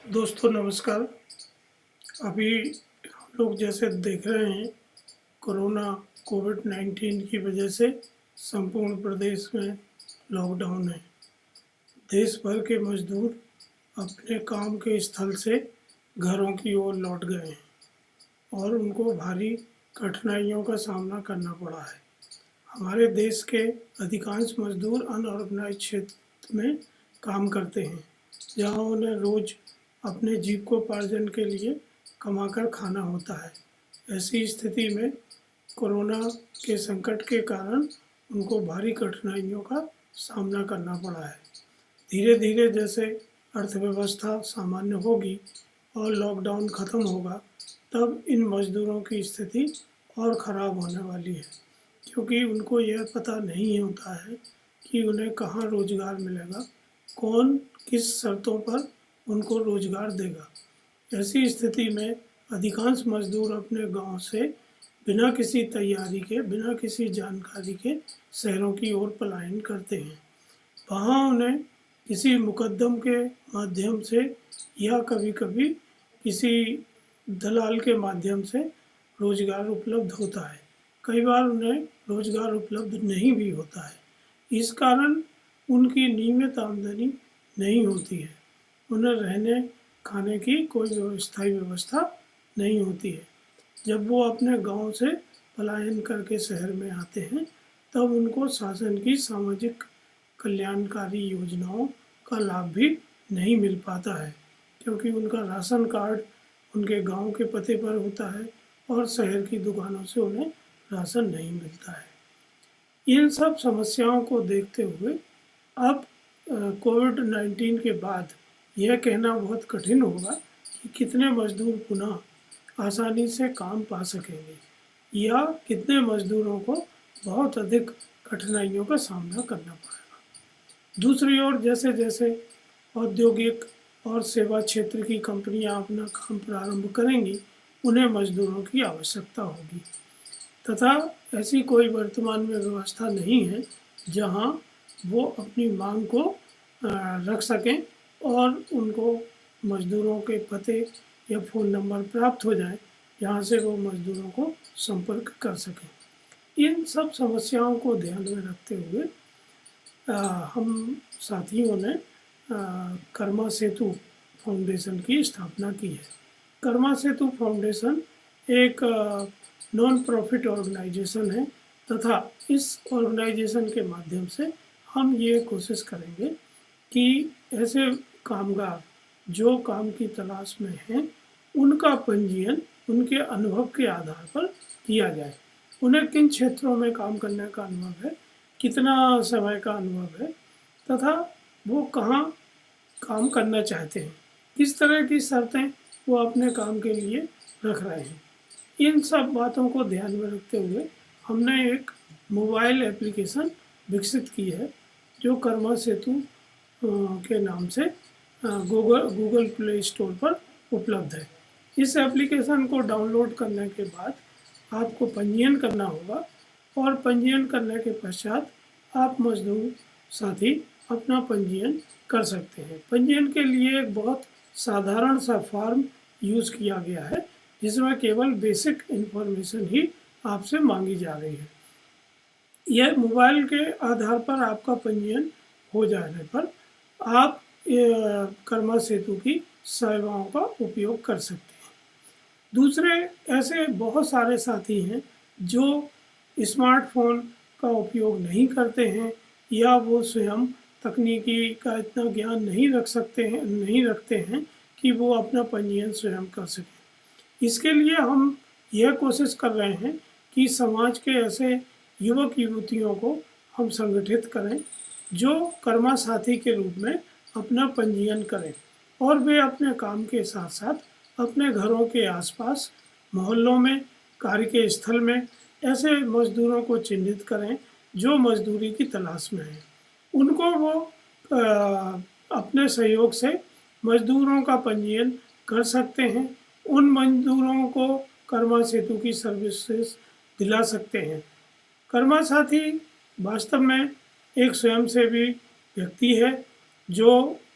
दोस्तों नमस्कार। अभी हम लोग जैसे देख रहे हैं कोरोना कोविड-19 की वजह से संपूर्ण प्रदेश में लॉकडाउन है। देश भर के मजदूर अपने काम के स्थल से घरों की ओर लौट गए हैं और उनको भारी कठिनाइयों का सामना करना पड़ा है। हमारे देश के अधिकांश मजदूर अनऑर्गेनाइज क्षेत्र में काम करते हैं, जहां उन्हें रोज अपने जीविकोपार्जन के लिए कमाकर खाना होता है। ऐसी स्थिति में कोरोना के संकट के कारण उनको भारी कठिनाइयों का सामना करना पड़ा है। धीरे धीरे जैसे अर्थव्यवस्था सामान्य होगी और लॉकडाउन खत्म होगा, तब इन मजदूरों की स्थिति और ख़राब होने वाली है, क्योंकि उनको यह पता नहीं होता है कि उन्हें कहाँ रोज़गार मिलेगा, कौन किस शर्तों पर उनको रोज़गार देगा। ऐसी स्थिति में अधिकांश मजदूर अपने गांव से बिना किसी तैयारी के, बिना किसी जानकारी के शहरों की ओर पलायन करते हैं। वहाँ उन्हें किसी मुकद्दम के माध्यम से या कभी-कभी किसी दलाल के माध्यम से रोज़गार उपलब्ध होता है। कई बार उन्हें रोज़गार उपलब्ध नहीं भी होता है। इस कारण उनकी नियमित आमदनी नहीं होती है। उन्हें रहने खाने की कोई स्थायी व्यवस्था नहीं होती है। जब वो अपने गांव से पलायन करके शहर में आते हैं, तब उनको शासन की सामाजिक कल्याणकारी योजनाओं का लाभ भी नहीं मिल पाता है, क्योंकि उनका राशन कार्ड उनके गांव के पते पर होता है और शहर की दुकानों से उन्हें राशन नहीं मिलता है। इन सब समस्याओं को देखते हुए अब कोविड-19 के बाद यह कहना बहुत कठिन होगा कि कितने मजदूर पुनः आसानी से काम पा सकेंगे या कितने मजदूरों को बहुत अधिक कठिनाइयों का सामना करना पड़ेगा। दूसरी ओर जैसे जैसे औद्योगिक और सेवा क्षेत्र की कंपनियां अपना काम प्रारंभ करेंगी, उन्हें मजदूरों की आवश्यकता होगी, तथा ऐसी कोई वर्तमान में व्यवस्था नहीं है जहां वो अपनी मांग को रख सकें और उनको मजदूरों के पते या फ़ोन नंबर प्राप्त हो जाए, जहां से वो मजदूरों को संपर्क कर सकें। इन सब समस्याओं को ध्यान में रखते हुए हम साथियों ने कर्मा सेतु फाउंडेशन की स्थापना की है। कर्मा सेतु फाउंडेशन एक नॉन प्रॉफिट ऑर्गेनाइजेशन है, तथा इस ऑर्गेनाइजेशन के माध्यम से हम ये कोशिश करेंगे कि ऐसे कामगार जो काम की तलाश में हैं, उनका पंजीयन उनके अनुभव के आधार पर किया जाए। उन्हें किन क्षेत्रों में काम करने का अनुभव है, कितना समय का अनुभव है, तथा वो कहाँ काम करना चाहते हैं, किस तरह की शर्तें वो अपने काम के लिए रख रहे हैं। इन सब बातों को ध्यान में रखते हुए हमने एक मोबाइल एप्लीकेशन विकसित की है, जो कर्मा सेतु के नाम से गूगल प्ले स्टोर पर उपलब्ध है। इस एप्लीकेशन को डाउनलोड करने के बाद आपको पंजीयन करना होगा और पंजीयन करने के पश्चात आप मजदूर साथी अपना पंजीयन कर सकते हैं। पंजीयन के लिए एक बहुत साधारण सा फॉर्म यूज़ किया गया है, जिसमें केवल बेसिक इन्फॉर्मेशन ही आपसे मांगी जा रही है। यह मोबाइल के आधार पर आपका पंजीयन हो जाने पर आप कर्मा सेतु की सेवाओं का उपयोग कर सकते हैं। दूसरे ऐसे बहुत सारे साथी हैं जो स्मार्टफोन का उपयोग नहीं करते हैं या वो स्वयं तकनीकी का इतना ज्ञान नहीं रखते हैं कि वो अपना पंजीयन स्वयं कर सकें। इसके लिए हम यह कोशिश कर रहे हैं कि समाज के ऐसे युवक युवतियों को हम संगठित करें जो कर्मा साथी के रूप में अपना पंजीयन करें और वे अपने काम के साथ साथ अपने घरों के आसपास, मोहल्लों में, कार्य के स्थल में ऐसे मजदूरों को चिन्हित करें जो मजदूरी की तलाश में हैं। उनको वो अपने सहयोग से मजदूरों का पंजीयन कर सकते हैं। उन मजदूरों को कर्मा सेतु की सर्विसेज दिला सकते हैं। कर्मा साथी वास्तव में एक स्वयंसेवी व्यक्ति है जो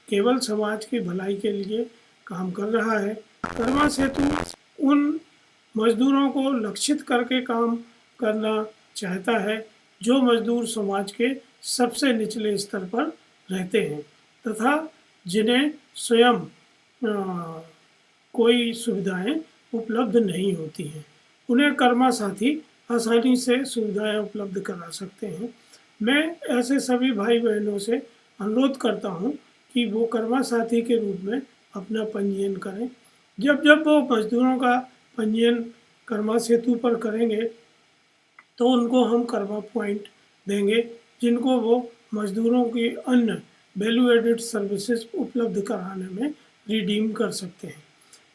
केवल समाज की भलाई के लिए काम कर रहा है। कर्मा सेतु उन मजदूरों को लक्षित करके काम करना चाहता है जो मजदूर समाज के सबसे निचले स्तर पर रहते हैं तथा जिन्हें स्वयं कोई सुविधाएं उपलब्ध नहीं होती हैं। उन्हें कर्मा साथी आसानी से सुविधाएं उपलब्ध करा सकते हैं। मैं ऐसे सभी भाई बहनों से अनुरोध करता हूं कि वो कर्मा साथी के रूप में अपना पंजीयन करें। जब जब वो मजदूरों का पंजीयन कर्मा सेतु पर करेंगे तो उनको हम कर्मा पॉइंट देंगे जिनको वो मजदूरों की अन्य वैल्यू एडेड सर्विसेज उपलब्ध कराने में रिडीम कर सकते हैं।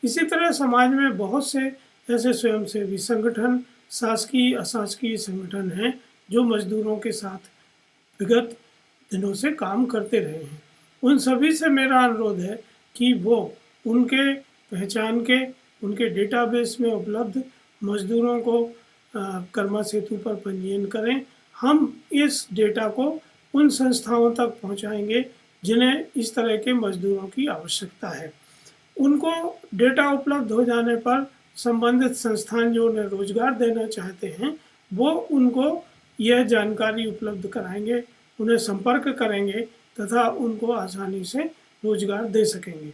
इसी तरह समाज में बहुत से ऐसे स्वयंसेवी संगठन, शासकीय अशासकीय संगठन हैं जो मजदूरों के साथ विगत दिनों से काम करते रहे हैं। उन सभी से मेरा अनुरोध है कि वो उनके पहचान के उनके डेटाबेस में उपलब्ध मजदूरों को कर्मा सेतु पर पंजीयन करें। हम इस डेटा को उन संस्थाओं तक पहुंचाएंगे जिन्हें इस तरह के मजदूरों की आवश्यकता है। उनको डेटा उपलब्ध हो जाने पर संबंधित संस्थान जो उन्हें रोजगार देना चाहते हैं वो उनको यह जानकारी उपलब्ध कराएंगे, उन्हें संपर्क करेंगे तथा उनको आसानी से रोजगार दे सकेंगे।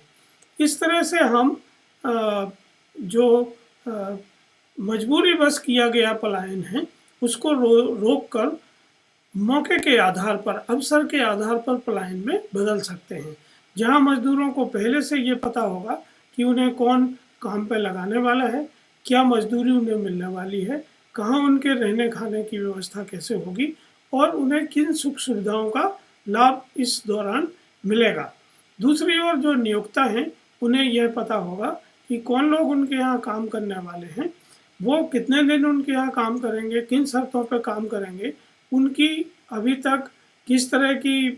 इस तरह से हम जो मजबूरीवश किया गया पलायन है उसको रोक कर मौके के आधार पर, अवसर के आधार पर पलायन में बदल सकते हैं। जहां मजदूरों को पहले से ये पता होगा कि उन्हें कौन काम पे लगाने वाला है, क्या मजदूरी उन्हें मिलने वाली है, कहाँ उनके रहने खाने की व्यवस्था कैसे होगी और उन्हें किन सुख सुविधाओं का लाभ इस दौरान मिलेगा। दूसरी ओर जो नियोक्ता हैं उन्हें यह पता होगा कि कौन लोग उनके यहाँ काम करने वाले हैं, वो कितने दिन उनके यहाँ काम करेंगे, किन शर्तों पर काम करेंगे, उनकी अभी तक किस तरह की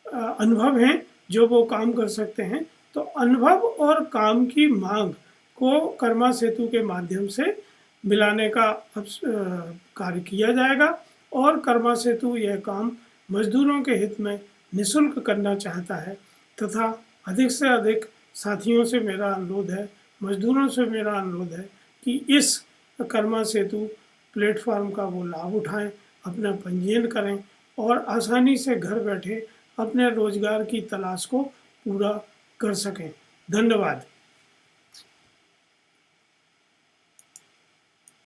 अनुभव हैं जो वो काम कर सकते हैं। तो अनुभव और काम की मांग को कर्मा सेतु के माध्यम से मिलाने का कार्य किया जाएगा और कर्मा सेतु यह काम मजदूरों के हित में निःशुल्क करना चाहता है तथा अधिक से अधिक साथियों से मेरा अनुरोध है, मजदूरों से मेरा अनुरोध है कि इस कर्मा सेतु प्लेटफॉर्म का वो लाभ उठाएं, अपना पंजीयन करें और आसानी से घर बैठे अपने रोजगार की तलाश को पूरा कर सकें। धन्यवाद।